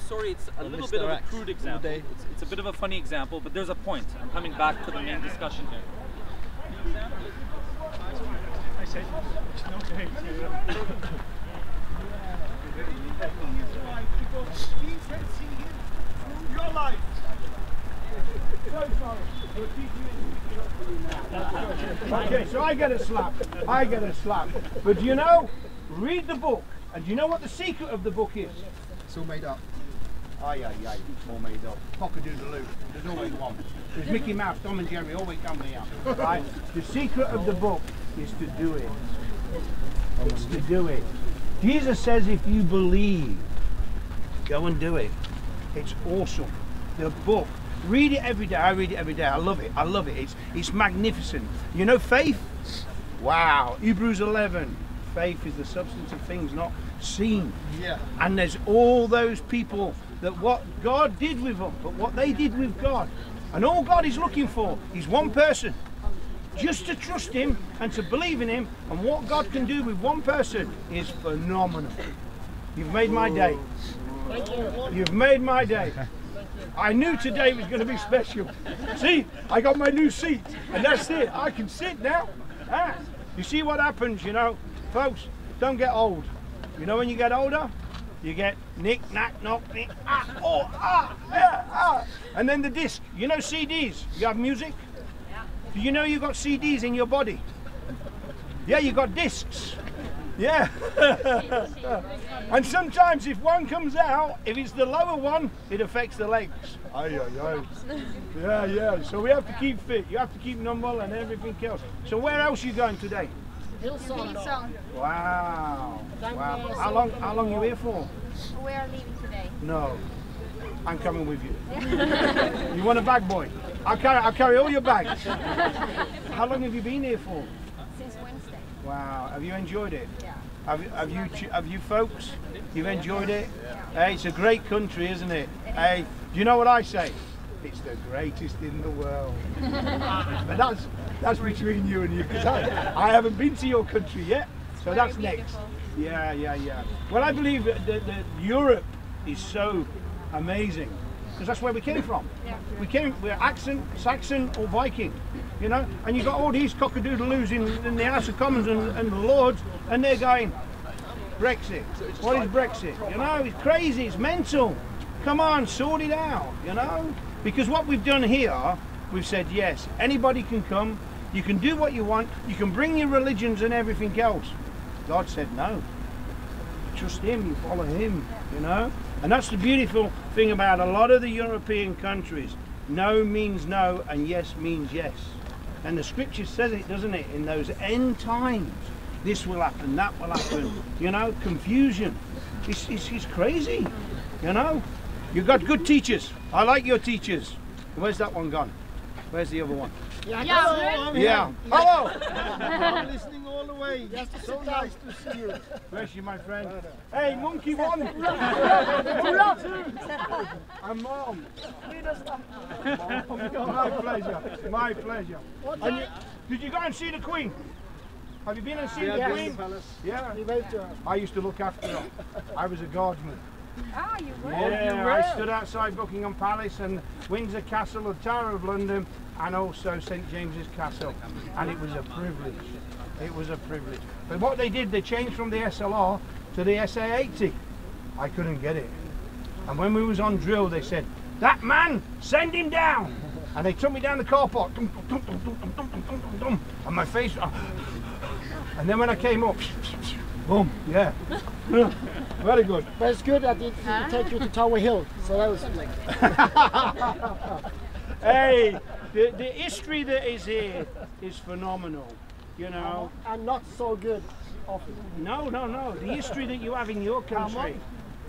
sorry, it's a little bit of a crude example. It's a bit of a funny example, but there's a point. I'm coming back to the main discussion here. I said, it's not going to. Because we can see him through your life. So sorry. Okay, so I get a slap. I get a slap. But you know, read the book. And do you know what the secret of the book is? It's all made up. Aye, it's all made up. Cock-a-doodle-doo. There's always one. There's Mickey Mouse, Tom and Jerry, always come here. Right? The secret of the book is to do it. It's to do it. Jesus says if you believe, go and do it. It's awesome. The book. Read it every day. I read it every day. I love it. I love it. It's magnificent. You know faith? Wow. Hebrews 11. Faith is the substance of things not seen. Yeah. And there's all those people that what God did with them, but what they did with God. And all God is looking for is one person. Just to trust him and to believe in him, and what God can do with one person is phenomenal. You've made my day. Thank you. You've made my day. I knew today was going to be special. See, I got my new seat, and that's it. I can sit now. Ah, you see what happens, you know, folks, don't get old. You know when you get older, you get nick, knack, knock, nick, and then the disc. You know CDs, you have music? Do you know you got CDs in your body? Yeah, you got discs. Yeah. And sometimes if one comes out, if it's the lower one, it affects the legs. Yeah. So we have to keep fit. You have to keep numble and everything else. So where else are you going today? Hillsong. Wow. How long are you here for? We are leaving today. No. I'm coming with you. You want a bag, boy? I'll carry all your bags. How long have you been here for? Since Wednesday. Wow. Have you enjoyed it? Yeah. Have you folks? You've enjoyed it? Hey, it's a great country, isn't it? Hey, do you know what I say? It's the greatest in the world. But that's between you and you, because I haven't been to your country yet. So that's next. Yeah. Well, I believe that Europe is so amazing, because that's where we came from. Yeah. We're Saxon or Viking, you know, and you've got all these cock-a-doodle-loos in the House of Commons and the Lords, and they're going, Brexit. What is Brexit? You know, it's crazy, it's mental. Come on, sort it out, you know? Because what we've done here, we've said, yes, anybody can come, you can do what you want, you can bring your religions and everything else. God said no. Trust him, you follow him, you know? And that's the beautiful thing about a lot of the European countries. No means no, and yes means yes. And the scripture says it, doesn't it? In those end times, this will happen, that will happen. You know, confusion. It's crazy, you know? You've got good teachers. I like your teachers. Where's that one gone? Where's the other one? Yeah. Hello. I'm listening all the way. So nice to see you. Bless you, my friend. Hey, monkey one. And mom. My pleasure. My pleasure. Did you go and see the Queen? Have you been and seen the Queen? Yeah. I used to look after her. I was a guardsman. Ah, you were? Yeah, I stood outside Buckingham Palace and Windsor Castle, the Tower of London, and also St James's Castle. And it was a privilege. It was a privilege. But what they did, they changed from the SLR to the SA-80. I couldn't get it. And when we was on drill, they said, that man, send him down. And they took me down the car park. And my face, and then when I came up, boom, yeah. Very good. But it's good that it take you to Tower Hill, so that was like... Hey, the history that is here is phenomenal, you know. And not so good. No. The history that you have in your country,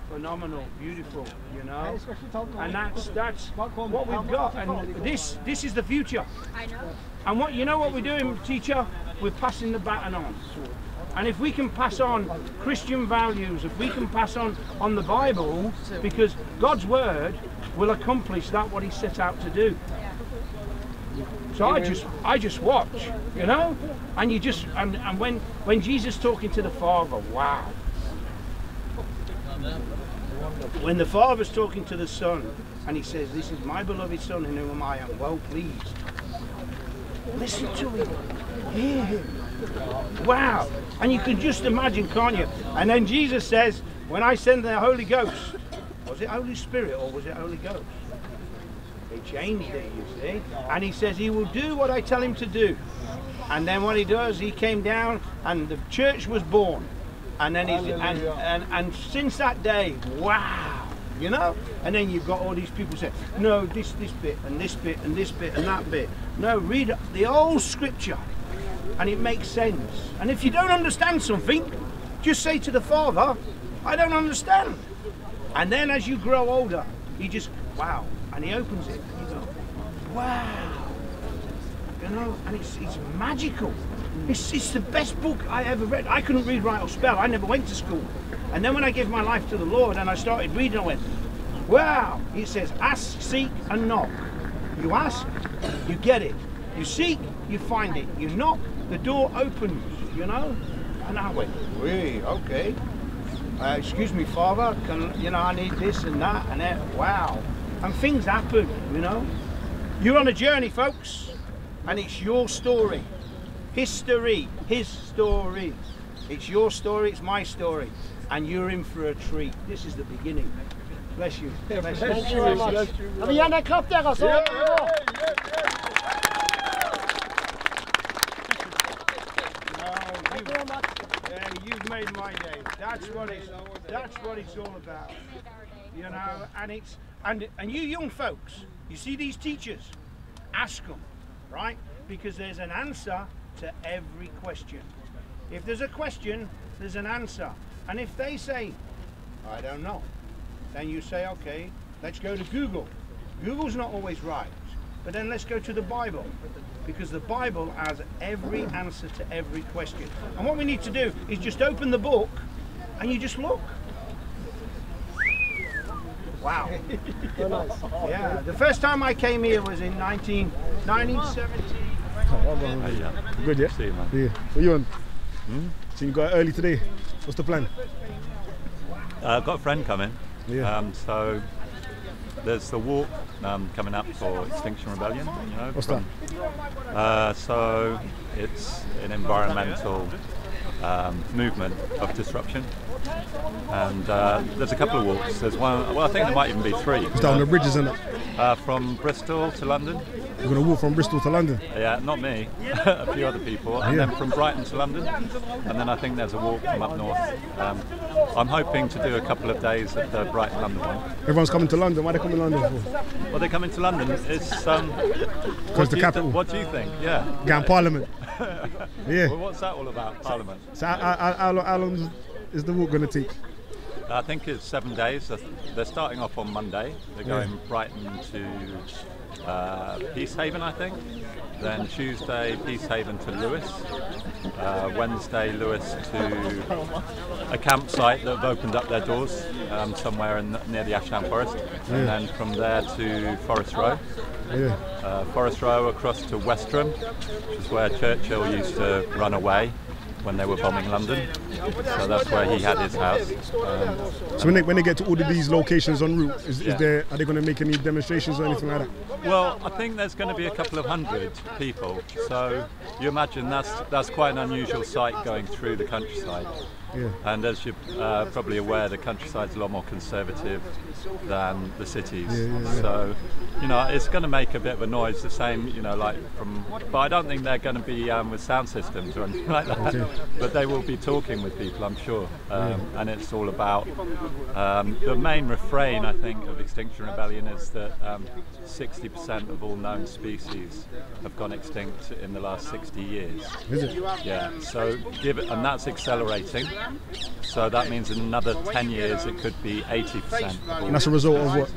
phenomenal, beautiful, you know. And that's what we've got. And this is the future. I know. And what you know what we're doing, teacher? We're passing the baton on. And if we can pass on Christian values, if we can pass on the Bible, because God's word will accomplish that what he set out to do. So I just watch, you know, and you just and when Jesus talking to the Father, wow. when the Father's talking to the Son, and he says, "This is my beloved Son in whom I am well pleased." Listen to him, hear him. Wow! And you can just imagine, can't you? And then Jesus says, "When I send the Holy Ghost," was it Holy Spirit or was it Holy Ghost? He changed it, you see. And he says he will do what I tell him to do. And then what he does, he came down and the church was born. And then he's, and since that day, wow, you know? And then you've got all these people say, no, this bit and this bit and this bit and that bit. No, read the whole scripture and it makes sense. And if you don't understand something, just say to the Father, I don't understand. And then as you grow older, you just, wow, and he opens it and you go, wow, you know, and it's magical. It's the best book I ever read. I couldn't read, write or spell. I never went to school. And then when I gave my life to the Lord and I started reading, I went, wow. It says, ask, seek and knock. You ask, you get it. You seek, you find it. You knock, the door opens, you know. And I went, really, okay. Excuse me, Father, you know, I need this and that and that. Wow. And things happen, you know. You're on a journey, folks, and it's your story. History, his story. It's your story, it's my story. And you're in for a treat. This is the beginning. Bless you. Bless you. Thank you very much. Have you had a cup there? Yeah, you've made my day. That's what it's all about. You know, and you young folks, you see these teachers, ask them, right? Because there's an answer to every question. If there's a question, there's an answer. And if they say, I don't know, then you say, okay, let's go to Google. Google's not always right, but then let's go to the Bible, because the Bible has every answer to every question. And what we need to do is just open the book and you just look. Wow. Yeah, the first time I came here was in 1970. Good, yeah? See you, man. Yeah. What are you on? So you got early today. What's the plan? I've got a friend coming. Yeah. So there's the walk coming up for Extinction Rebellion. You know, What's that? So it's an environmental movement of disruption. And there's a couple of walks. There's one, well, I think there might even be three. It's down the bridges, isn't it? From Bristol to London. You're going to walk from Bristol to London? Yeah, not me, a few other people. And then from Brighton to London. And then I think there's a walk from up north. I'm hoping to do a couple of days at the Brighton London one. Everyone's coming to London. Why are they coming to London for? Well, they're coming to London. It's because the capital. What do you think? Yeah. Get in Parliament. Yeah. Well, what's that all about, Parliament? So how long is the walk going to take? I think it's 7 days. They're starting off on Monday. They're going Brighton to Peacehaven, I think. Then Tuesday, Peacehaven to Lewes. Wednesday, Lewes to a campsite that have opened up their doors somewhere near the Ashdown Forest. And then from there to Forest Row. Forest Row across to Westerham, which is where Churchill used to run away when they were bombing London. So that's where he had his house. So when they get to all of these locations en route, are they going to make any demonstrations or anything like that? Well, I think there's going to be a couple of hundred people. So you imagine that's quite an unusual sight going through the countryside. Yeah. And as you're probably aware, the countryside's a lot more conservative than the cities. So, you know, it's going to make a bit of a noise, the same, you know, like but I don't think they're going to be with sound systems or anything like that. But they will be talking with people, I'm sure. And it's all about, the main refrain, I think, of Extinction Rebellion is that 60% of all known species have gone extinct in the last 60 years. Is it? Yeah, so and that's accelerating. So that means in another 10 years it could be 80%. And that's a result of what?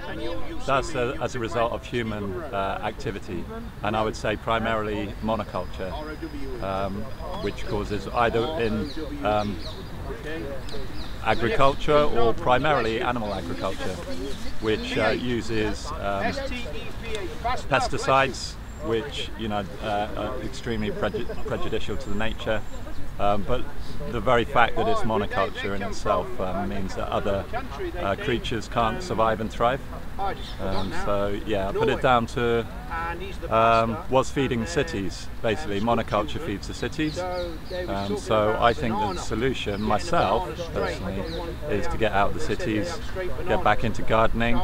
That's as a result of human activity, and I would say primarily monoculture, which causes either in agriculture or primarily animal agriculture, which uses pesticides, which, you know, are extremely prejudicial to the nature. But the very fact that it's monoculture in itself means that other creatures can't survive and thrive. So yeah, I put it down to what's feeding cities. Basically, monoculture feeds the cities. So I think that the solution, myself personally, is to get out of the cities, get back into gardening,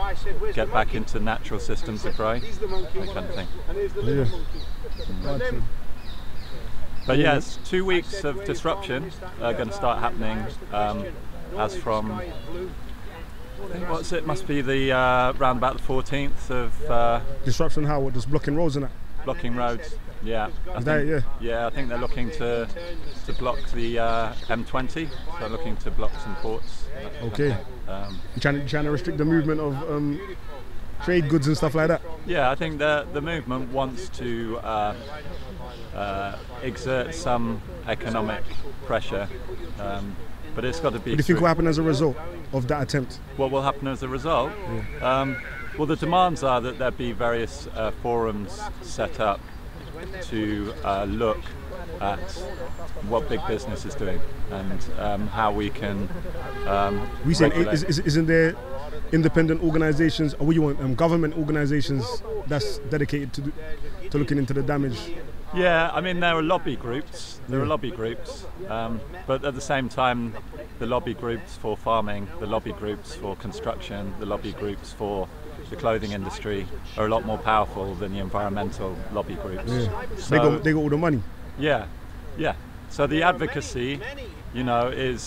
get back into natural systems of growing, that kind of thing. Yeah. But yes, 2 weeks of disruption are going to start happening as from, I think, what's it, must be the round about the 14th of... Disruption how? What, just blocking roads and that? Blocking roads, yeah. Yeah, I think they're looking to block the M20, so they're looking to block some ports. Okay. You're trying to restrict the movement of trade goods and stuff like that? Yeah, I think the movement wants to exert some economic pressure, but it's got to be... What do you think will happen as a result of that attempt? What will happen as a result? Yeah. Well, the demands are that there be various forums set up to look at what big business is doing and how we can isn't there independent organisations, or what you want, government organisations that's dedicated to looking into the damage? Yeah, I mean, there are lobby groups. But at the same time, the lobby groups for farming, the lobby groups for construction, the lobby groups for the clothing industry are a lot more powerful than the environmental lobby groups. Yeah. So, they got all the money. Yeah. So the advocacy, is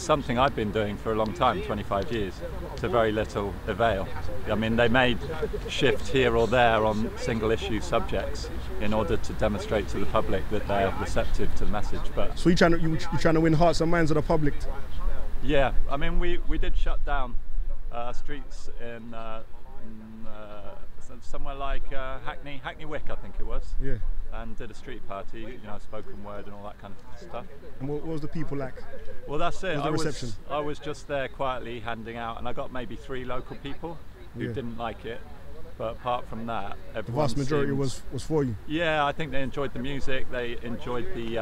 something I've been doing for a long time, 25 years, to very little avail. I mean, they may shift here or there on single issue subjects in order to demonstrate to the public that they're receptive to the message. But so you're trying to win hearts and minds of the public? Yeah, I mean, we did shut down streets in somewhere like Hackney Wick, I think it was. Yeah. And did a street party, spoken word and all that kind of stuff. And what was the people like? Well, that's it. Reception? I was just there quietly handing out, and I got maybe 3 local people who didn't like it. But apart from that, the vast majority was for you. Yeah, I think they enjoyed the music. They enjoyed the.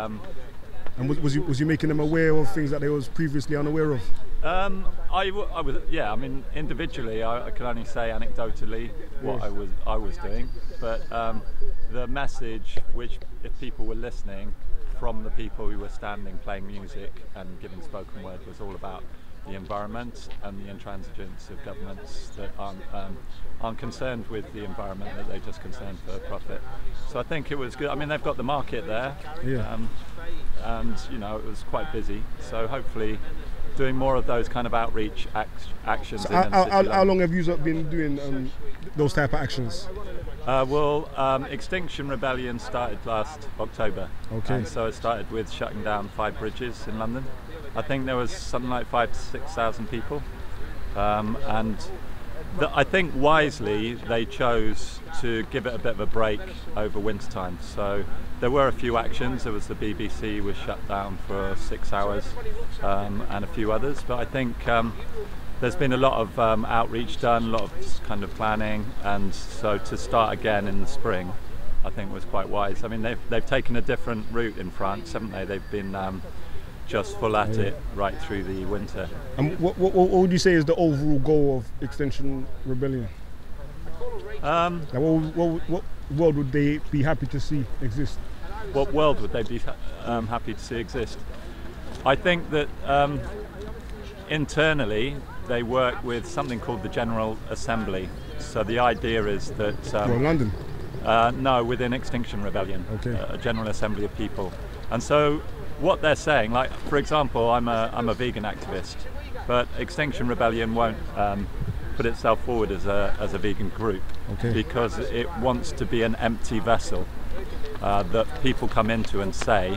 And was you making them aware of things that they was previously unaware of? I was. Yeah, I mean, individually, I can only say anecdotally what I was doing. But the message, which if people were listening, from the people who were standing playing music and giving spoken word, was all about the environment and the intransigence of governments that aren't concerned with the environment, that they're just concerned for profit. So I think it was good. I mean, they've got the market there, and it was quite busy. So hopefully, doing more of those kind of outreach actions. So how long have you been doing those type of actions? Extinction Rebellion started last October. Okay. And so it started with shutting down 5 bridges in London. I think there was something like 5,000 to 6,000 people, and I think wisely they chose to give it a bit of a break over winter time. So there were a few actions. There was the BBC was shut down for 6 hours, and a few others. But I think there's been a lot of outreach done, a lot of kind of planning, and so to start again in the spring, I think was quite wise. I mean, they've taken a different route in France, haven't they? They've been just full at it right through the winter. And what would you say is the overall goal of Extinction Rebellion? What world would they be happy to see exist? What world would they be happy to see exist? I think that internally they work with something called the General Assembly. So the idea is that... London? No, within Extinction Rebellion, okay. A General Assembly of people. And so what they're saying, like for example, I'm a vegan activist, but Extinction Rebellion won't put itself forward as a vegan group, because it wants to be an empty vessel that people come into and say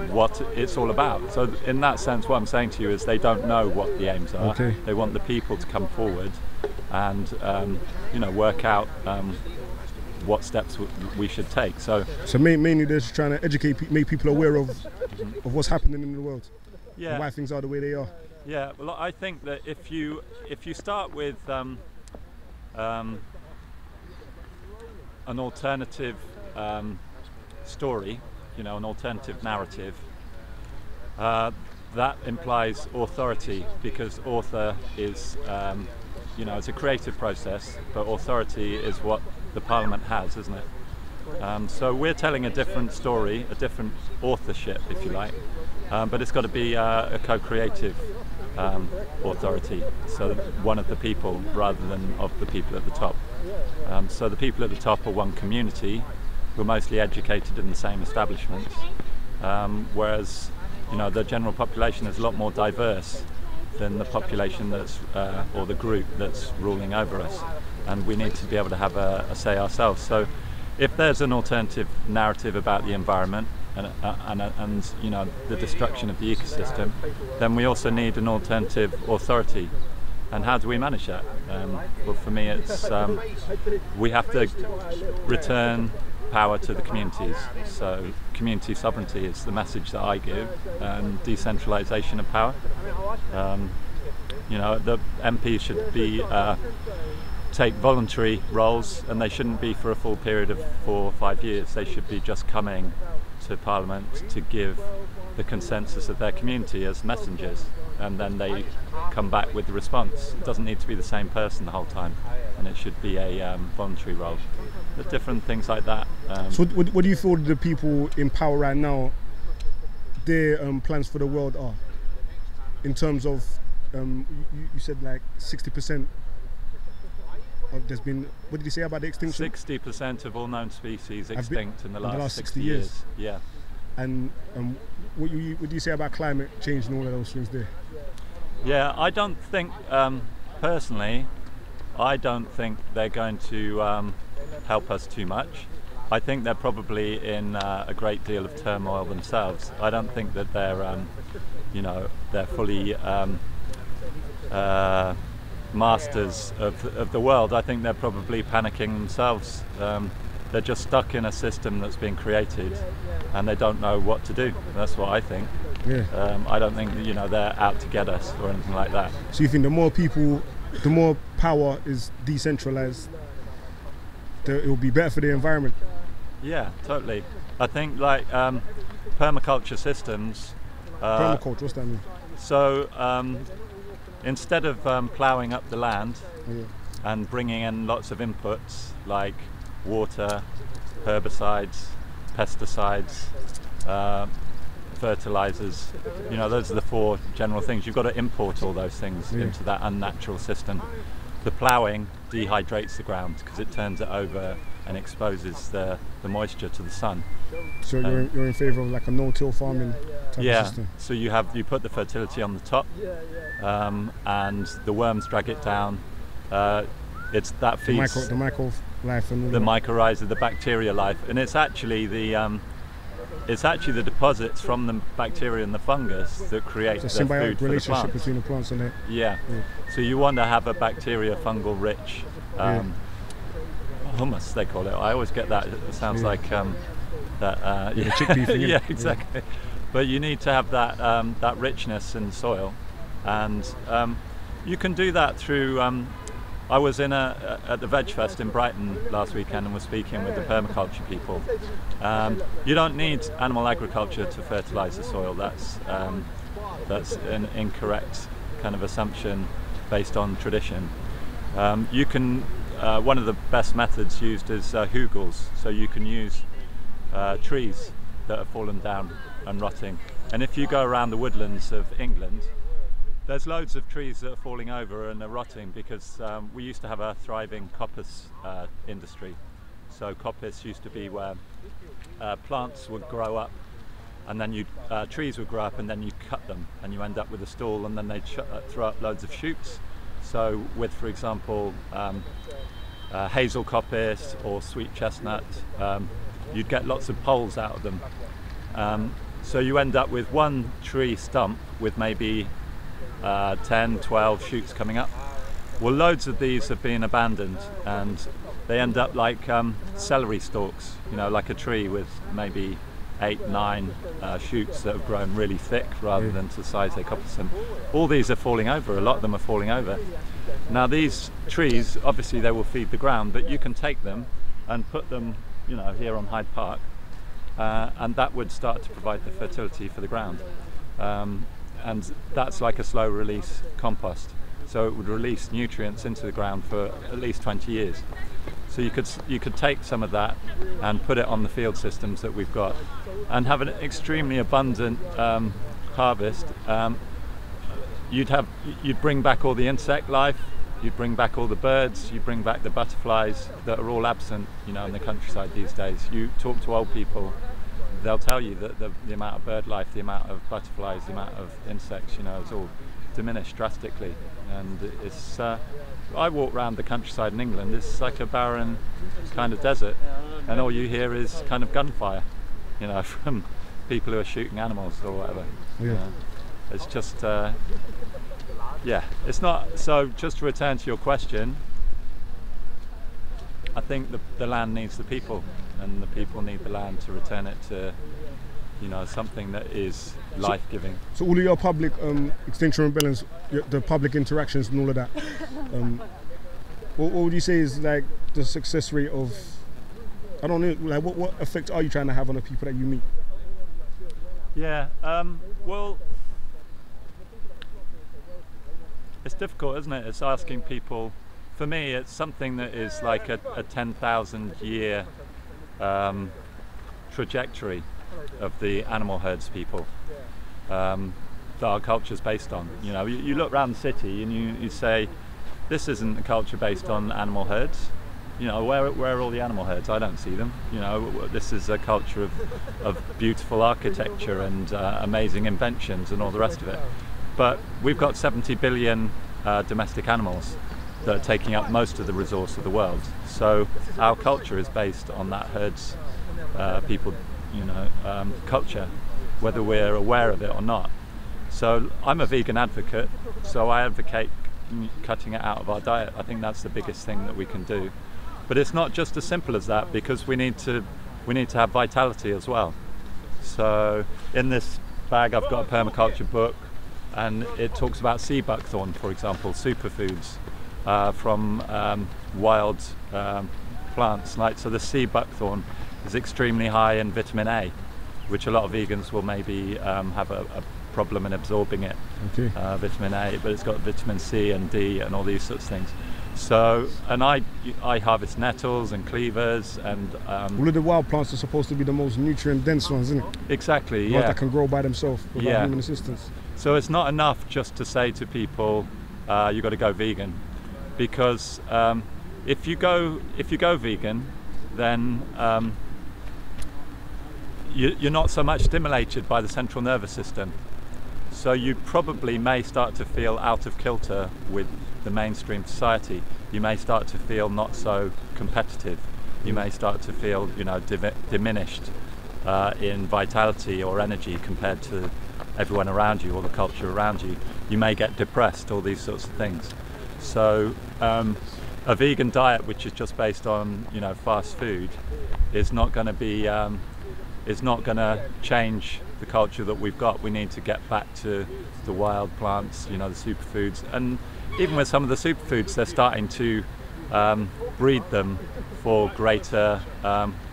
what it's all about. So in that sense, what I'm saying to you is they don't know what the aims are. Okay. They want the people to come forward and work out what steps we should take. So mainly they're just trying to educate, make people aware of what's happening in the world, and why things are the way they are. Yeah, well, I think that if you start with an alternative story, an alternative narrative, that implies authority, because author is, you know, it's a creative process, but authority is what the Parliament has, isn't it? So we're telling a different story, a different authorship, if you like, but it's got to be a co-creative authority, so one of the people rather than of the people at the top. So the people at the top are one community who are mostly educated in the same establishments, whereas, you know, the general population is a lot more diverse than the population that's, or the group that's ruling over us, and we need to be able to have a say ourselves. So if there's an alternative narrative about the environment and you know, the destruction of the ecosystem, then we also need an alternative authority. And how do we manage that? Well, for me, it's we have to return power to the communities. So community sovereignty is the message that I give, and decentralisation of power. You know, the MPs should be take voluntary roles, and they shouldn't be for a full period of 4 or 5 years. They should be just coming to Parliament to give the consensus of their community as messengers, and then they come back with the response. It doesn't need to be the same person the whole time, and it should be a voluntary role. There's different things like that. So what do you feel the people in power right now, their plans for the world are? In terms of, you said like 60% of, there's been, what did you say about the extinction? 60% of all known species extinct in the last 60 years. years. Yeah. And what do you say about climate change and all of those things there? Yeah, I don't think, personally, I don't think they're going to help us too much. I think they're probably in a great deal of turmoil themselves. I don't think that they're, you know, they're fully masters of the world. I think they're probably panicking themselves. They're just stuck in a system that's been created, and they don't know what to do. That's what I think. Yeah. I don't think that, you know, they're out to get us or anything like that. So you think the more people, the more power is decentralized, it will be better for the environment? Yeah, totally. I think like permaculture systems. Permaculture, what's that mean? So instead of ploughing up the land and bringing in lots of inputs like water, herbicides, pesticides, fertilizers, you know, those are the 4 general things. You've got to import all those things into that unnatural system. The ploughing dehydrates the ground because it turns it over and exposes the moisture to the sun. So you're in favour of like a no-till farming type of system? So you put the fertility on the top, and the worms drag it down. It's that feeds the micro life and all the mycorrhiza, the bacteria life, and it's actually the deposits from the bacteria and the fungus that create the food for the symbiotic relationship plants. between the plants and it. Yeah. So you want to have a bacteria fungal rich hummus, they call it. I always get that. It sounds like that. Chickpea thing. Yeah, exactly. But you need to have that that richness in the soil, and you can do that through. I was at the Veg Fest in Brighton last weekend and was speaking with the permaculture people. You don't need animal agriculture to fertilise the soil. That's an incorrect kind of assumption based on tradition. You can one of the best methods used is hugels. So you can use trees that have fallen down and rotting. And if you go around the woodlands of England, there's loads of trees that are falling over and are rotting because we used to have a thriving coppice industry. So coppice used to be where plants would grow up, and then trees would grow up, and then you cut them and you end up with a stall, and then they'd throw up loads of shoots. So with, for example, hazel coppice or sweet chestnut, you'd get lots of poles out of them. So you end up with one tree stump with maybe 10, 12 shoots coming up. Well, loads of these have been abandoned, and they end up like celery stalks, you know, like a tree with maybe 8, 9 shoots that have grown really thick rather than to the size they coppice them. All these are falling over, a lot of them are falling over. Now these trees, obviously they will feed the ground, but you can take them and put them, you know, here on Hyde Park, and that would start to provide the fertility for the ground. and that's like a slow release compost. So it would release nutrients into the ground for at least 20 years. So you could take some of that and put it on the field systems that we've got, and have an extremely abundant harvest. You'd bring back all the insect life, you'd bring back all the birds, you bring back the butterflies that are all absent, you know, in the countryside these days. You talk to old people, they'll tell you that the amount of bird life, the amount of butterflies, the amount of insects, you know, is all diminished drastically. And it's I walk around the countryside in England, it's like a barren kind of desert, and all you hear is kind of gunfire, you know, from people who are shooting animals or whatever. It's just yeah, it's not. So just to return to your question, I think the land needs the people, and the people need the land to return it to, you know, something that is life-giving. So all of your public Extinction Rebellions, the public interactions and all of that, what would you say is like the success rate of, I don't know, like what effect are you trying to have on the people that you meet? Yeah, well, it's difficult, isn't it? It's asking people. For me, it's something that is like a 10,000 year trajectory of the animal herds people that our culture is based on. You know, you look around the city and you say, this isn't a culture based on animal herds. You know, where are all the animal herds? I don't see them. You know, this is a culture of beautiful architecture and amazing inventions and all the rest of it. But we've got 70 billion domestic animals that are taking up most of the resource of the world. So our culture is based on that herds people, you know, culture, whether we're aware of it or not. So I'm a vegan advocate, so I advocate cutting it out of our diet. I think that's the biggest thing that we can do. But it's not just as simple as that, because we need to have vitality as well. So in this bag I've got a permaculture book, and it talks about sea buckthorn, for example, superfoods from wild plants. Like, so the sea buckthorn is extremely high in vitamin A, which a lot of vegans will maybe have a problem in absorbing it, vitamin A, but it's got vitamin C and D and all these sorts of things. So, and I harvest nettles and cleavers, and all of the wild plants are supposed to be the most nutrient dense ones, isn't it? Exactly, ones that can grow by themselves without human assistance. So it's not enough just to say to people, you've got to go vegan, because if you go vegan, then you're not so much stimulated by the central nervous system. So you probably may start to feel out of kilter with the mainstream society. You may start to feel not so competitive. You may start to feel, you know, diminished in vitality or energy compared to everyone around you or the culture around you. You may get depressed, all these sorts of things. So a vegan diet which is just based on, you know, fast food is not going to be is not going to change the culture that we've got. We need to get back to the wild plants, you know, the superfoods. And even with some of the superfoods, they're starting to breed them for greater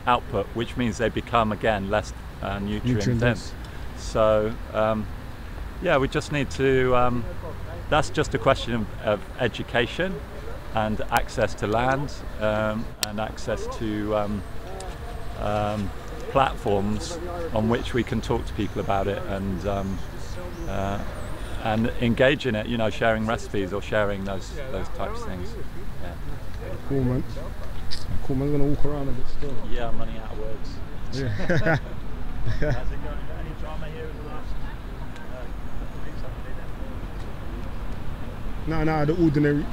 output, which means they become, again, less nutrient dense. So yeah, we just need to, that's just a question of education and access to land and access to platforms on which we can talk to people about it and engage in it, you know, sharing recipes or sharing those types of things. Yeah. Cool, man. Cool, man. I'm gonna walk around a bit still. Yeah, I'm running out of words. Yeah. How's it going? Any drama here in the last No, the ordinary.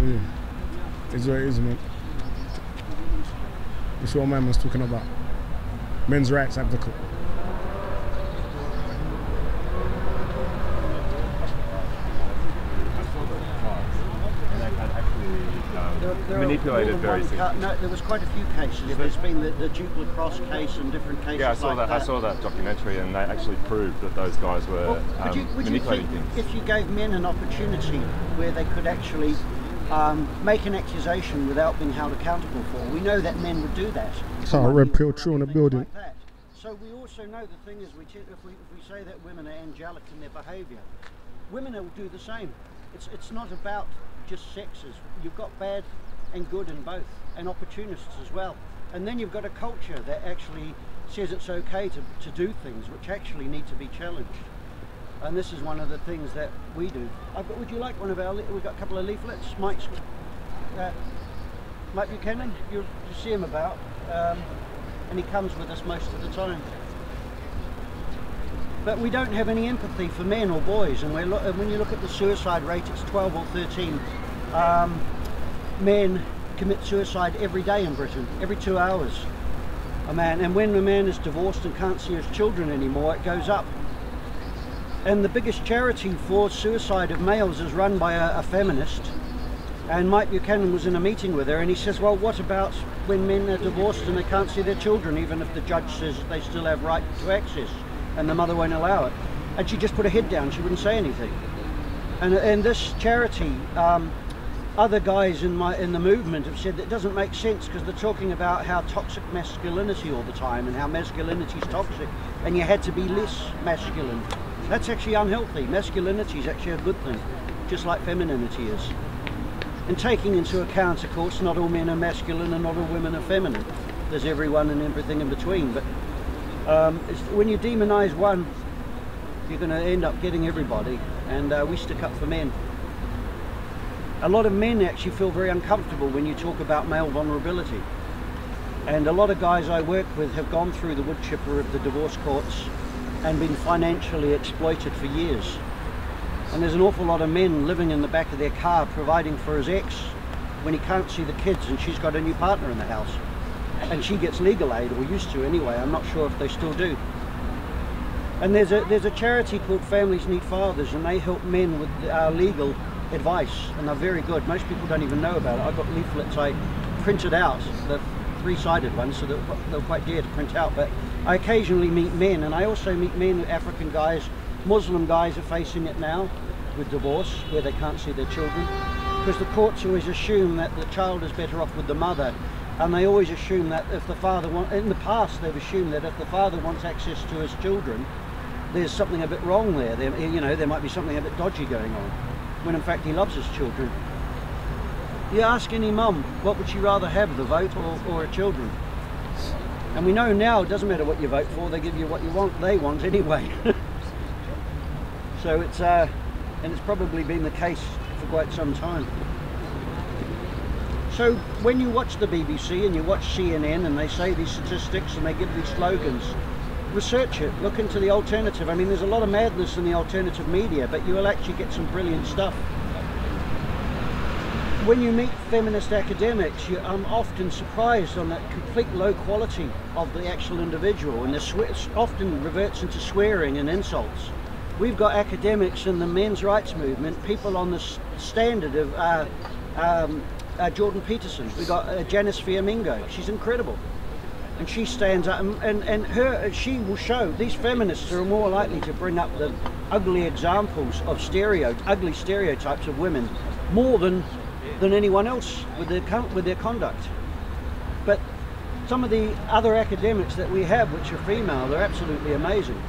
Yeah. It's what it is, man. That's what man was talking about. Men's rights advocate. Manipulated very soon. No, there was quite a few cases. There's been the Duke Lacrosse case and different cases. Yeah, I saw that documentary, and they actually proved that those guys were manipulating things. If you gave men an opportunity where they could actually make an accusation without being held accountable for, we know that men would do that. So a red pill true in the building. Like that. So we also know the thing is, if we say that women are angelic in their behaviour, women will do the same. It's not about just sexes. You've got bad and good in both, and opportunists as well. And then you've got a culture that actually says it's okay to do things which actually need to be challenged. And this is one of the things that we do. Would you like one of our, we've got a couple of leaflets. Mike Buchanan, you see him about, and he comes with us most of the time. But we don't have any empathy for men or boys, and when you look at the suicide rate, it's 12 or 13 men commit suicide every day in Britain, every 2 hours. A man, and when a man is divorced and can't see his children anymore, it goes up. And the biggest charity for suicide of males is run by a feminist. And Mike Buchanan was in a meeting with her, and he says, well, what about when men are divorced and they can't see their children, even if the judge says they still have right to access, and the mother won't allow it? And she just put her head down, she wouldn't say anything. And this charity, other guys in the movement have said that it doesn't make sense, because they're talking about how toxic masculinity all the time, and how masculinity is toxic, and you had to be less masculine. That's actually unhealthy. Masculinity is actually a good thing, just like femininity is. And taking into account, of course, not all men are masculine and not all women are feminine. There's everyone and everything in between. But when you demonize one, you're going to end up getting everybody. And we stick up for men. A lot of men actually feel very uncomfortable when you talk about male vulnerability. And a lot of guys I work with have gone through the wood chipper of the divorce courts and been financially exploited for years. And there's an awful lot of men living in the back of their car providing for his ex when he can't see the kids, and she's got a new partner in the house. And she gets legal aid, or used to anyway, I'm not sure if they still do. And there's a charity called Families Need Fathers, and they help men with legal advice, and they're very good. Most people don't even know about it. I've got leaflets I printed out, the three-sided ones, so they're quite dear to print out. But I occasionally meet men, and I also meet men, African guys. Muslim guys are facing it now with divorce, where they can't see their children, because the courts always assume that the child is better off with the mother, and they always assume that if the father in the past they've assumed that if the father wants access to his children, there's something a bit wrong there. You know, there might be something a bit dodgy going on, when in fact he loves his children. You ask any mum, what would she rather have, the vote or her children? And we know now it doesn't matter what you vote for, they give you what you want, they want anyway. So it's, and it's probably been the case for quite some time. So when you watch the BBC and you watch CNN and they say these statistics and they give these slogans, research it, look into the alternative. I mean, there's a lot of madness in the alternative media, but you will actually get some brilliant stuff. When you meet feminist academics, I'm often surprised on that complete low quality of the actual individual, and it often reverts into swearing and insults. We've got academics in the men's rights movement, people on the standard of Jordan Peterson. We've got Janice Fiamingo, she's incredible. And she stands up and she will show, these feminists are more likely to bring up the ugly examples of ugly stereotypes of women more than anyone else with their conduct. But some of the other academics that we have, which are female, they're absolutely amazing.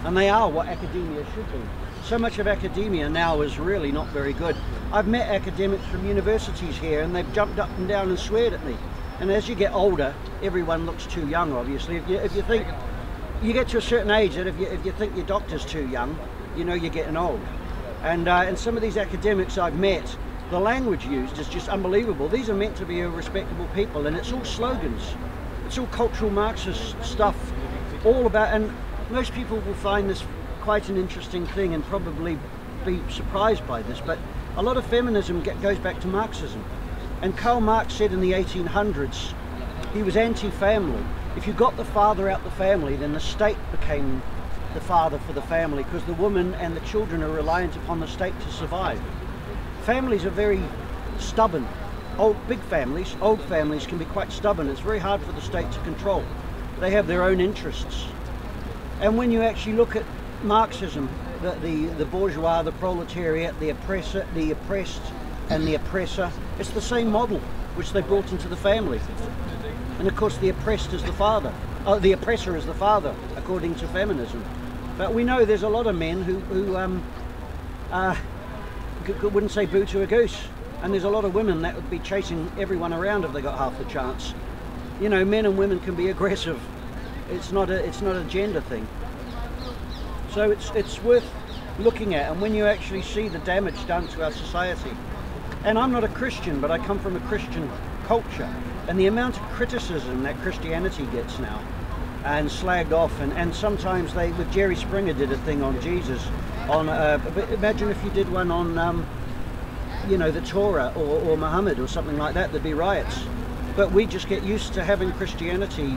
And they are what academia should be. So much of academia now is really not very good. I've met academics from universities here, and they've jumped up and down and sweared at me. And as you get older, everyone looks too young, obviously. If you think, you get to a certain age that if you think your doctor's too young, you know you're getting old. And some of these academics I've met, the language used is just unbelievable. These are meant to be respectable people, and it's all slogans. It's all cultural Marxist stuff, all about, and most people will find this quite an interesting thing and probably be surprised by this, but a lot of feminism goes back to Marxism. And Karl Marx said in the 1800s, he was anti-family. If you got the father out the family, then the state became the father for the family, because the woman and the children are reliant upon the state to survive. Families are very stubborn. Old families can be quite stubborn. It's very hard for the state to control. They have their own interests. And when you actually look at Marxism, the bourgeois, the proletariat, the oppressed and the oppressor, it's the same model which they brought into the family. And of course the oppressed is the father. the oppressor is the father, according to feminism. But we know there's a lot of men who wouldn't say boo to a goose, and there's a lot of women that would be chasing everyone around if they got half the chance. You know, men and women can be aggressive. It's not a gender thing. So it's worth looking at, and when you actually see the damage done to our society. And I'm not a Christian, but I come from a Christian culture, and the amount of criticism that Christianity gets now, and slagged off, and sometimes they, with Jerry Springer did a thing on Jesus, on imagine if you did one on you know, the Torah or Muhammad or something like that, there'd be riots. But we just get used to having Christianity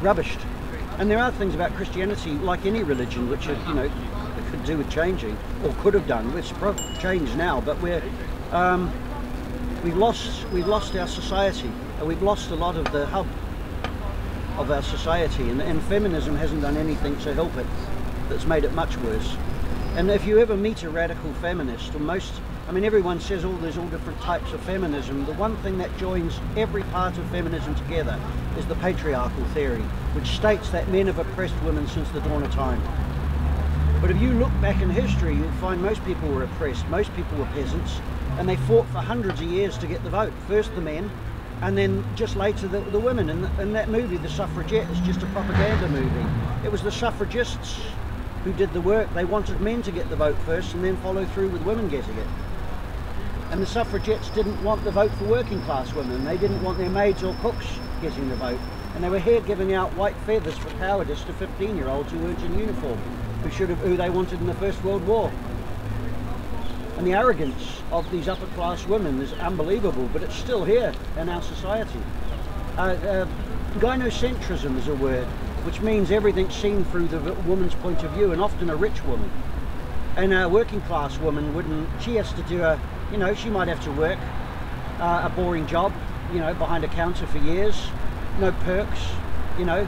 rubbished. And there are things about Christianity, like any religion, which are, you know, could do with changing, or could have done. It's changed now, but we've lost our society, and we've lost a lot of the hub of our society, and feminism hasn't done anything to help it. That's made it much worse. And if you ever meet a radical feminist, or most, I mean, everyone says, oh, there's all different types of feminism. The one thing that joins every part of feminism together is the patriarchal theory, which states that men have oppressed women since the dawn of time. But if you look back in history, you'll find most people were oppressed, most people were peasants, and they fought for hundreds of years to get the vote. First the men, and then just later the women. And that movie, The Suffragette, is just a propaganda movie. It was the suffragists who did the work. They wanted men to get the vote first and then follow through with women getting it. And the suffragettes didn't want the vote for working class women. They didn't want their maids or cooks getting the vote. And they were here giving out white feathers for cowardice to 15-year-olds who weren't in uniform, who they wanted in the First World War. And the arrogance of these upper class women is unbelievable, but it's still here in our society. Gynocentrism is a word which means everything's seen through the woman's point of view, and often a rich woman. And a working class woman wouldn't, she has to do you know, she might have to work a boring job, you know, behind a counter for years, no perks, you know,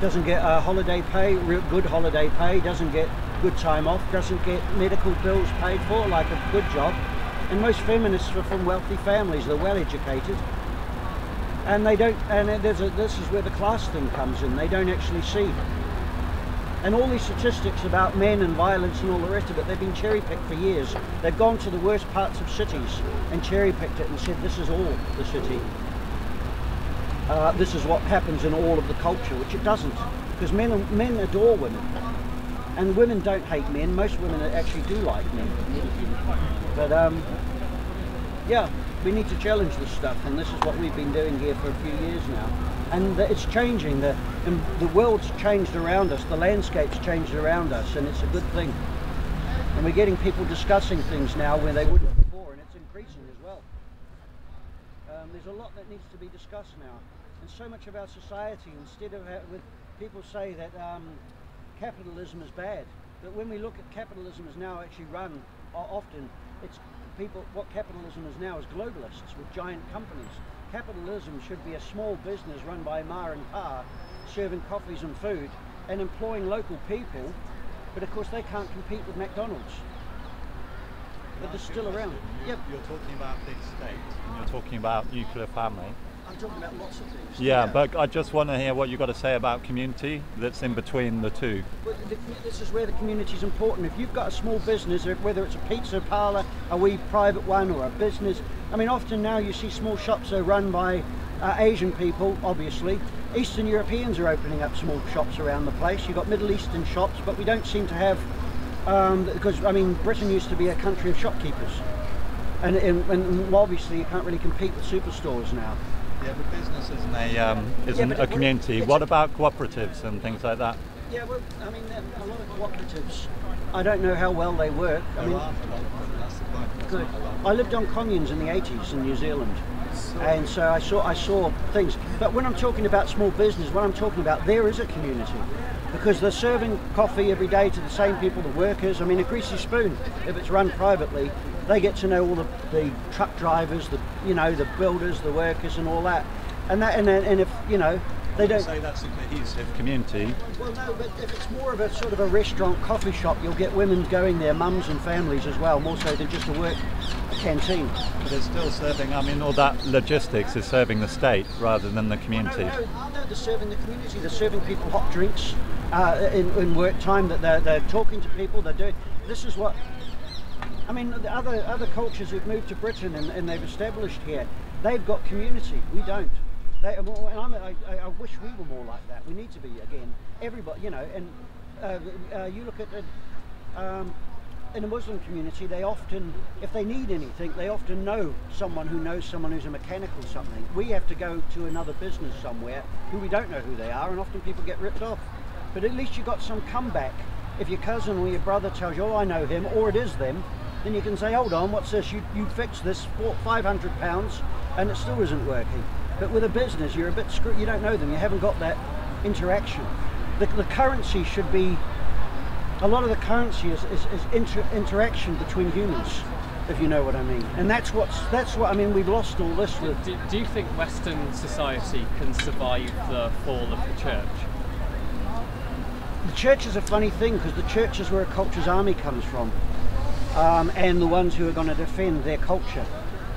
doesn't get holiday pay, good holiday pay, doesn't get good time off, doesn't get medical bills paid for like a good job. And most feminists are from wealthy families, they're well educated. And they don't, and this is where the class thing comes in, they don't actually see. And all these statistics about men and violence and all the rest of it, they've been cherry-picked for years. They've gone to the worst parts of cities and cherry-picked it and said this is all the city. This is what happens in all of the culture, which it doesn't. Because men adore women. And women don't hate men, most women actually do like men. But yeah. We need to challenge this stuff, and this is what we've been doing here for a few years now. And it's changing, the world's changed around us, the landscape's changed around us, and it's a good thing. And we're getting people discussing things now where they wouldn't before, and it's increasing as well. There's a lot that needs to be discussed now. And so much of our society, instead of with people say that capitalism is bad, but when we look at capitalism is now actually run, often, it's people, what capitalism is now is globalists with giant companies. Capitalism should be a small business run by Ma and Pa, serving coffees and food and employing local people, but of course they can't compete with McDonald's. But they're still around. Yep. You're talking about big state, and you're talking about nuclear family. I'm talking about lots of things. Yeah, but I just want to hear what you've got to say about community that's in between the two. Well, this is where the community is important. If you've got a small business, whether it's a pizza parlour, a wee private one, or a business, I mean, often now you see small shops are run by Asian people, obviously. Eastern Europeans are opening up small shops around the place. You've got Middle Eastern shops, but we don't seem to have, because, I mean, Britain used to be a country of shopkeepers. And obviously you can't really compete with superstores now. Yeah, but business isn't a community. What about cooperatives and things like that? Yeah, well, I mean, a lot of cooperatives, I don't know how well they work. I mean, good. I lived on communes in the 80s in New Zealand, and so I saw things. But when I'm talking about small business, what I'm talking about, there is a community, because they're serving coffee every day to the same people, the workers. I mean, a Greasy Spoon, if it's run privately, they get to know all the truck drivers, the builders, the workers, and all that. And if They don't say that's a cohesive community. Well, no, but if it's more of a sort of a restaurant, coffee shop, you'll get women going there, mums and families as well, more so than just a canteen. But it's still serving, I mean, all that logistics is serving the state rather than the community. No, they're serving the community. They're serving people hot drinks in work time, that they're talking to people, they're doing... This is what... I mean, the other cultures who've moved to Britain and they've established here, they've got community. We don't. I wish we were more like that. We need to be again. Everybody, you know. And you look at in a Muslim community, they often, if they need anything, they often know someone who's a mechanic or something. We have to go to another business somewhere who we don't know who they are, and often people get ripped off. But at least you got some comeback. If your cousin or your brother tells you, "Oh, I know him," or it is them, then you can say, "Hold on, what's this? You fixed this for £500 and it still isn't working." But with a business, you're a bit screwed. You don't know them. You haven't got that interaction. The currency should be. A lot of the currency is interaction between humans, if you know what I mean. And that's what I mean. We've lost all this. Do you think Western society can survive the fall of the church? The church is a funny thing, because the church is where a culture's army comes from, and the ones who are going to defend their culture.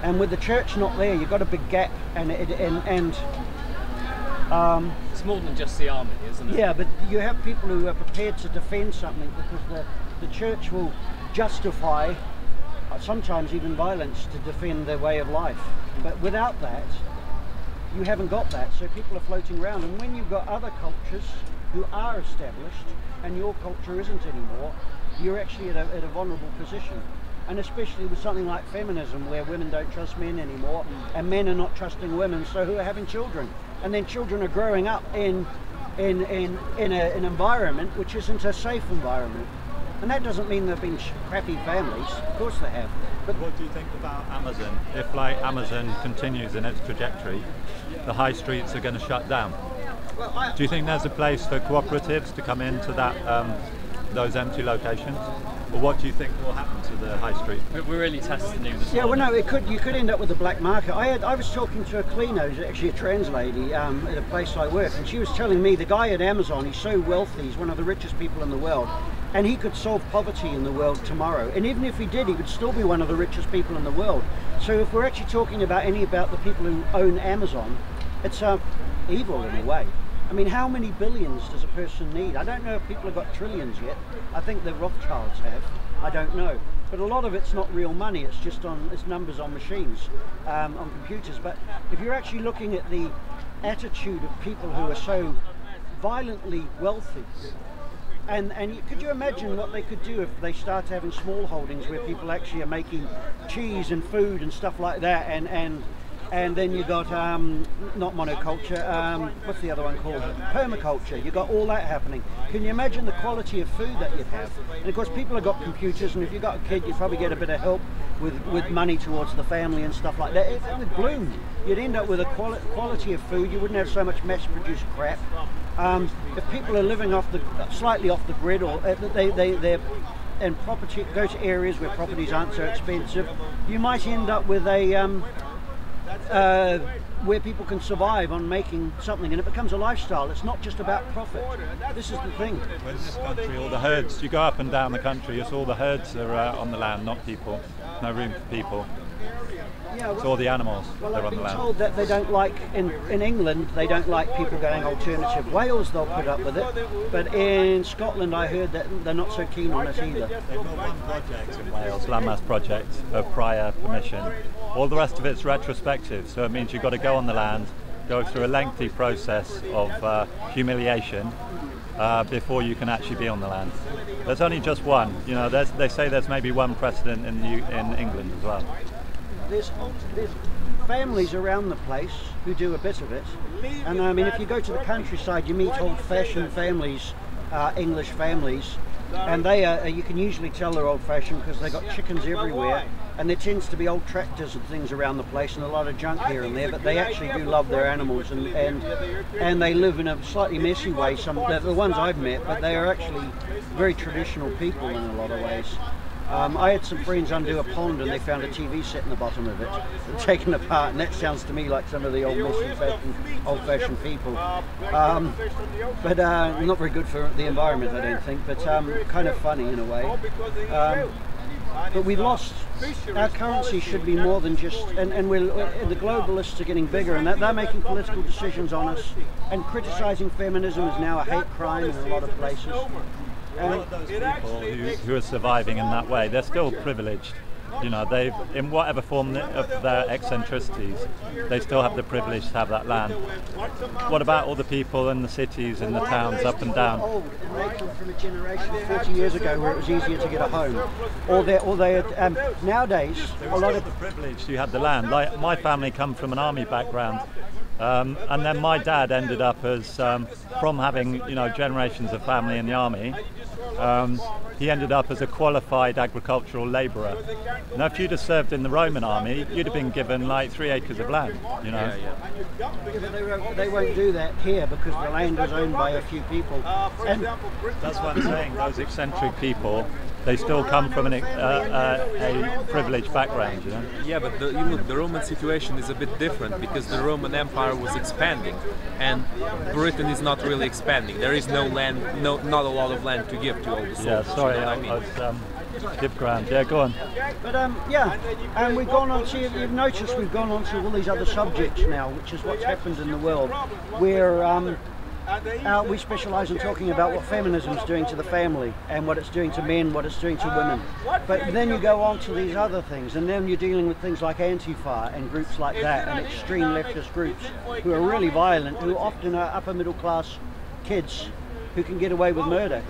And with the church not there, you've got a big gap, and it's more than just the army, isn't it? Yeah, but you have people who are prepared to defend something, because the church will justify sometimes even violence to defend their way of life. But without that, you haven't got that. So people are floating around, and when you've got other cultures who are established and your culture isn't anymore, you're actually at a vulnerable position. And especially with something like feminism, where women don't trust men anymore, and men are not trusting women, so who are having children, and then children are growing up in an environment which isn't a safe environment. And that doesn't mean they've been crappy families. Of course they have. But what do you think about Amazon? If like Amazon continues in its trajectory, the high streets are going to shut down. Well, do you think there's a place for cooperatives to come into that those empty locations? Or what do you think will happen to the high street? We're really testing you this morning. Well, no, you could end up with a black market. I was talking to a cleaner, who's actually a trans lady, at a place I work, and she was telling me the guy at Amazon, he's so wealthy, he's one of the richest people in the world, and he could solve poverty in the world tomorrow. And even if he did, he would still be one of the richest people in the world. So if we're actually talking about the people who own Amazon, it's evil in a way. I mean, how many billions does a person need? I don't know if people have got trillions yet. I think the Rothschilds have. I don't know. But a lot of it's not real money. It's just it's numbers on machines, on computers. But if you're actually looking at the attitude of people who are so violently wealthy, could you imagine what they could do if they start having small holdings where people actually are making cheese and food and stuff like that, and then you got not monoculture, what's the other one called? Permaculture. You got all that happening. Can you imagine the quality of food that you'd have? And of course, people have got computers, and if you've got a kid, you'd probably get a bit of help with money towards the family and stuff like that. If it would bloom, you'd end up with a quality of food. You wouldn't have so much mass-produced crap. If people are living slightly off the grid, or they're and property go to areas where properties aren't so expensive, you might end up with where people can survive on making something, and it becomes a lifestyle. It's not just about profit. This is the thing. Well, in this country, all the herds, you go up and down the country, it's all the herds are on the land, not people. No room for people. Yeah, well, it's all the animals that are on the land. I've been told that they don't like, in England, they don't like people going alternative. Wales, they'll put up with it, but in Scotland I heard that they're not so keen on it either. They've got one project in Wales, landmass project, of prior permission. All the rest of it's retrospective, so it means you've got to go on the land, go through a lengthy process of humiliation before you can actually be on the land. There's only just one. You know, they say there's maybe one precedent in England as well. There's families around the place who do a bit of it, and I mean, if you go to the countryside, you meet old-fashioned families, English families, and they are, you can usually tell they're old-fashioned because they've got chickens everywhere, and there tends to be old tractors and things around the place and a lot of junk here and there, but they actually do love their animals, and they live in a slightly messy way. They're the ones I've met, but they are actually very traditional people in a lot of ways. I had some friends undo a pond and they found a TV set in the bottom of it, taken apart, and that sounds to me like some of the old-fashioned people. But not very good for the environment, I don't think, but kind of funny in a way. But we've lost. Our currency should be more than just, and the globalists are getting bigger, and they're making political decisions on us, and criticising feminism is now a hate crime in a lot of places. And those people who are surviving in that way, they're still privileged. You know, they've, in whatever form of their eccentricities, they still have the privilege to have that land. What about all the people in the cities, in the towns, up and down? Old, and they come from a generation 40 years ago where it was easier to get a home. Nowadays, a lot of the privileged who had the land. Like my family come from an army background. And then my dad ended up as, from having, you know, generations of family in the army, he ended up as a qualified agricultural labourer. Now, if you'd have served in the Roman army, you'd have been given like 3 acres of land, you know. Yeah, but they won't do that here because the land is owned by a few people. And that's what I'm saying, those eccentric people, they still come from a privileged background, you know? Yeah, but the Roman situation is a bit different because the Roman Empire was expanding and Britain is not really expanding. There is no land, not a lot of land to give to all the soldiers. Yeah, sorry, I was dip ground. Yeah, go on. But yeah, and we've gone on to, you've noticed we've gone on to all these other subjects now, which is what's happened in the world, where we specialise in talking about what feminism is doing to the family and what it's doing to men, what it's doing to women. But then you go on to these other things, and then you're dealing with things like Antifa and groups like that, and extreme leftist groups who are really violent, who often are upper middle class kids who can get away with murder.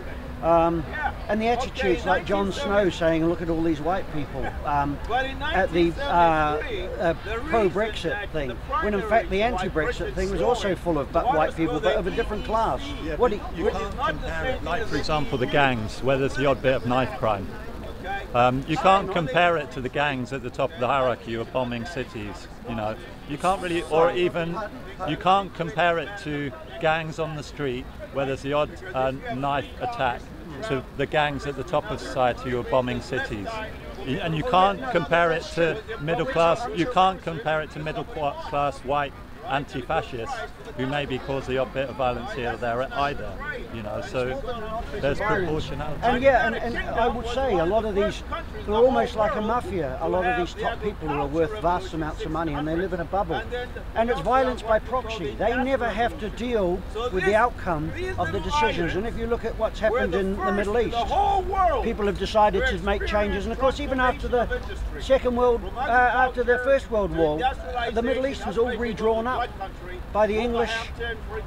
And the attitudes like Jon Snow saying, look at all these white people at the pro-Brexit thing, when in fact the anti-Brexit thing was also full of white people, but of a different class. Yeah, you can't compare it, like for example the gangs, where there's the odd bit of knife crime. You can't compare it to the gangs at the top of the hierarchy who are bombing cities, you know. You can't really, or even, you can't compare it to gangs on the street where there's the odd knife attack to the gangs at the top of society who are bombing cities. And you can't compare it to middle class, you can't compare it to middle class white anti-fascists who maybe cause the odd bit of violence here or there either, you know, so there's proportionality. And yeah, and I would say a lot of these, they're almost like a mafia, a lot of these top people who are worth vast amounts of money and they live in a bubble. And it's violence by proxy. They never have to deal with the outcome of the decisions. And if you look at what's happened in the Middle East, people have decided to make changes. And of course, even after the after the First World War, the Middle East was all redrawn up by the English,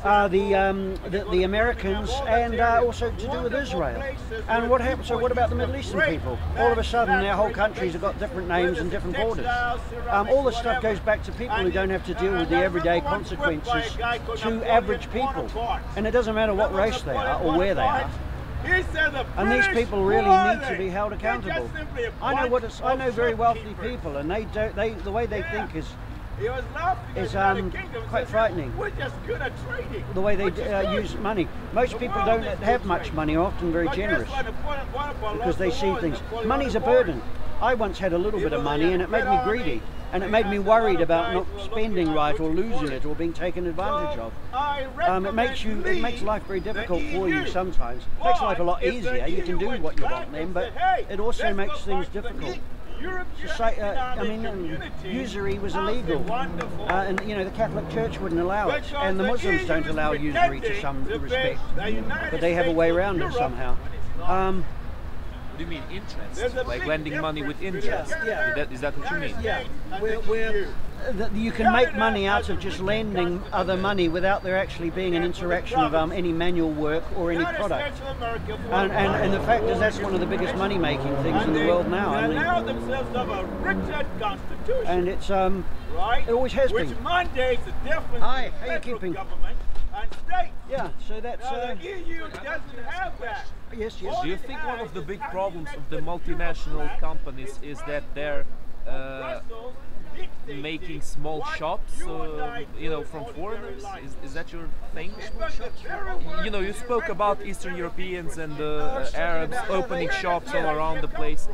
the Americans, and also to do with Israel. And what happened? So what about the Middle Eastern people? All of a sudden, their whole countries have got different names and different borders. All this stuff goes back to people who don't have to deal with the everyday consequences to average people. And it doesn't matter what race they are or where they are. And these people really need to be held accountable. I know very wealthy people, and the way they think is quite frightening. The way they use money. Most people don't have much money, are often very generous because they see things. Money's a burden. I once had a little bit of money and it made me greedy, and it made me worried about not spending right or losing it or being taken advantage of. It makes life very difficult for you sometimes. It makes life a lot easier. You can do what you want then, but it also makes things difficult. Usury was illegal, and you know the Catholic Church wouldn't allow it, and the Muslims don't allow usury to some respect, but they have a way around it somehow. What do you mean interest? Like lending money with interest? Yeah. Is that what you mean? Yeah. You can make money out of just lending other money without there actually being an interaction of any manual work or any product. And the fact is that's one of the biggest money-making things in the world now. And it's it always has been. Hi, how are you keeping? Yeah, so that's. The EU doesn't have that. Yes. Do you think one of the big problems of the multinational companies is that they're making small shops, you know, from foreigners? Is that your thing? You know, you spoke about Eastern Europeans and Arabs opening shops all around the place.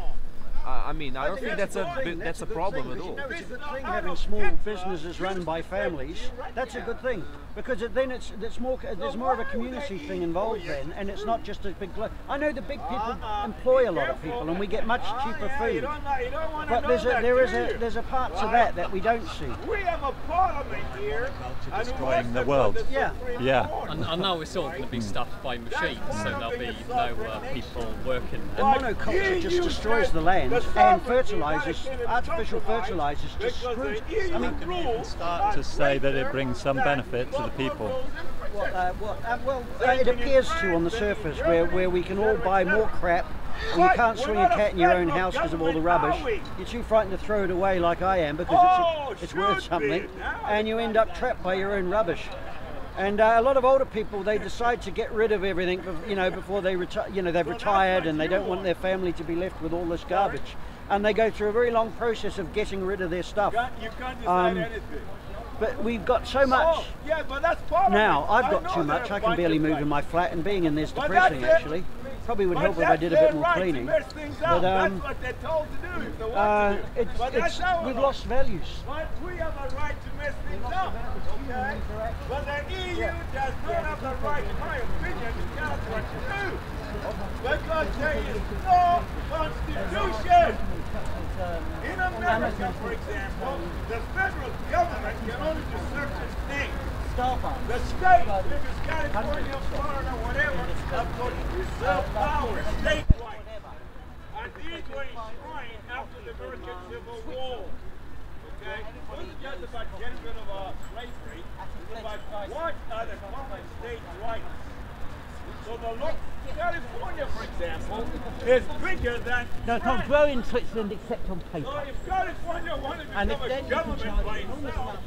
I mean, I don't think that's a problem at all. It's a good thing having small businesses run by families. That's a good thing, because then there's more of a community thing involved then, and it's not just a big. I know the big people employ a lot of people, and we get much cheaper food. But there's a part to that we don't see. We have a parliament here destroying the world. Yeah. Yeah. And now it's all going to be stuffed by machines, so there'll be no people working. And monoculture just destroys the land, and fertilizers, artificial fertilizers, just screws. I mean, Start to say that it brings some benefit to the people. Well, it appears to on the surface, where we can all buy more crap, and you can't swing a cat in your own house because of all the rubbish. You're too frightened to throw it away like I am, because it's worth something, and you end up trapped by your own rubbish. And a lot of older people, they decide to get rid of everything, before they retire. They've retired and they don't want their family to be left with all this garbage, and they go through a very long process of getting rid of their stuff. You can't decide anything. But we've got so much. Yeah, but that's part now I've got too much. I can barely move in my flat, and being in there's depressing actually. Probably would help if I did a bit more cleaning. But that's what they're told to do. We've lost values. But we have a right to mess things up, okay? But the EU does not have the right, in my opinion, to tell us what to do. Because there is no constitution. In America, for example, the federal government can only do certain things. The state, if it's California, Florida, whatever, have got reserve power, state rights. And these were enshrined after the American Civil War. Okay? It wasn't just about getting rid of slavery, it's about what are the common state rights. So the law, California, for example, is bigger than They can't grow in Switzerland except on paper. So if California wanted to become a government by itself,